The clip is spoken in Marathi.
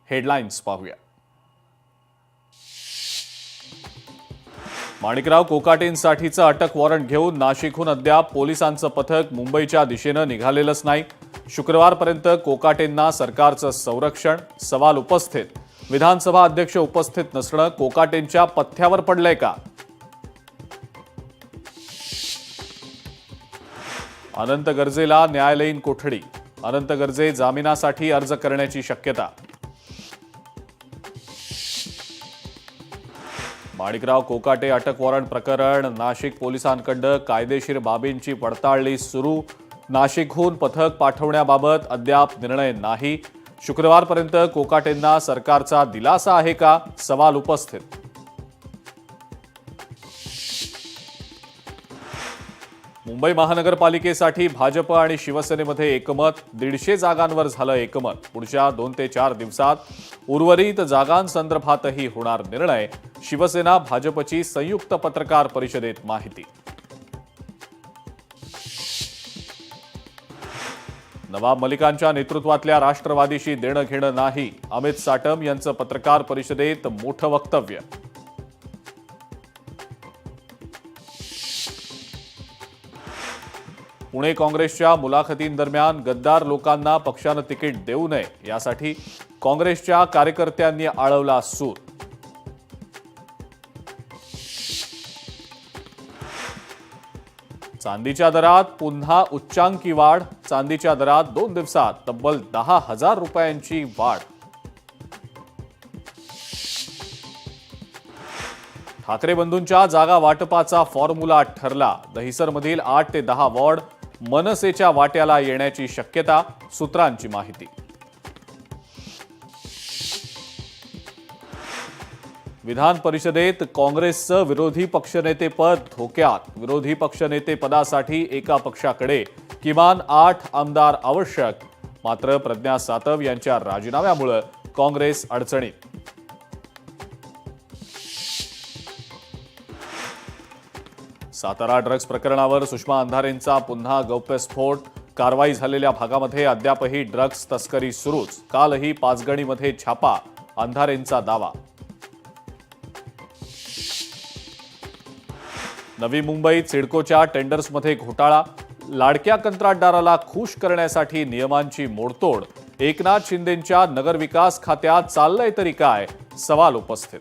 हेडलाईन्स पाहूया। माणिकराव कोकाटेंसाठीचं अटक वॉरंट घेऊन नाशिकहून अद्याप पोलिसांचं पथक मुंबईच्या दिशेनं निघालेलंच नाही। शुक्रवारपर्यंत कोकाटेंना सरकारचं संरक्षण, सवाल उपस्थित। विधानसभा अध्यक्ष उपस्थित नसणं कोकाटेंच्या पथ्यावर पडलंय का? अनंत गर्जेला न्यायालयीन कोठडी, अनंत गर्जे जामिनासाठी अर्ज करण्याची शक्यता। माणिकराव कोकाटे अटक वॉरंट प्रकरण नाशिक पोलिसांकडे कायदेशीर बाबींची पडताळणी सुरू। नाशिकहून पथक पाठवण्याबाबत अद्याप निर्णय नाही। शुक्रवारपर्यंत कोकाटेंना सरकारचा दिलासा आहे का? सवाल उपस्थित। मुंबई महानगरपालिकेसाठी भाजप आणि शिवसेनेमध्ये एकमत, 150 जागांवर झालं एकमत। पुढच्या 2 ते 4 दिवसात उर्वरित जागांसंदर्भातही होणार निर्णय। शिवसेना भाजपची संयुक्त पत्रकार परिषदेत माहिती। नवाब मलिकांच्या नेतृत्वातल्या राष्ट्रवादीशी देणं घेणं नाही, अमित साटम यांचं पत्रकार परिषदेत मोठं वक्तव्य। पुणे काँग्रेसच्या मुलाखतींदरम्यान गद्दार लोकांना पक्षानं तिकीट देऊ नये यासाठी काँग्रेसच्या कार्यकर्त्यांनी आळवला सूर। चांदीच्या दरात पुन्हा उच्चांकी वाढ, चांदीच्या दरात 2 दिवसात तब्बल 10,000 रुपयांची वाढ। ठाकरे बंधूंच्या जागा वाटपाचा फॉर्म्युला ठरला, दहिसरमधील 8 ते 10 वॉर्ड मनसेच्या वाट्याला येण्याची शक्यता, सूत्रांची माहिती। विधान परिषदेत काँग्रेसचं विरोधी पक्षनेतेपद धोक्यात, विरोधी पक्षनेतेपदासाठी एका पक्षाकडे किमान 8 आमदार आवश्यक। मात्र प्रज्ञा सातव यांच्या राजीनाम्यामुळे काँग्रेस अडचणीत। सातारा ड्रग्ज प्रकरणावर सुषमा अंधारेंचा पुन्हा गौप्यस्फोट, कारवाई झालेल्या भागामध्ये अद्यापही ड्रग्ज तस्करी सुरूच। कालही पाचगणीमध्ये छापा, अंधारेंचा दावा। नवी मुंबईत सिडकोच्या टेंडर्समध्ये घोटाळा, लाडक्या कंत्राटदाराला खुश करण्यासाठी नियमांची मोडतोड। एकनाथ शिंदेंच्या नगरविकास खात्यात चाललंय तरी काय? सवाल उपस्थित।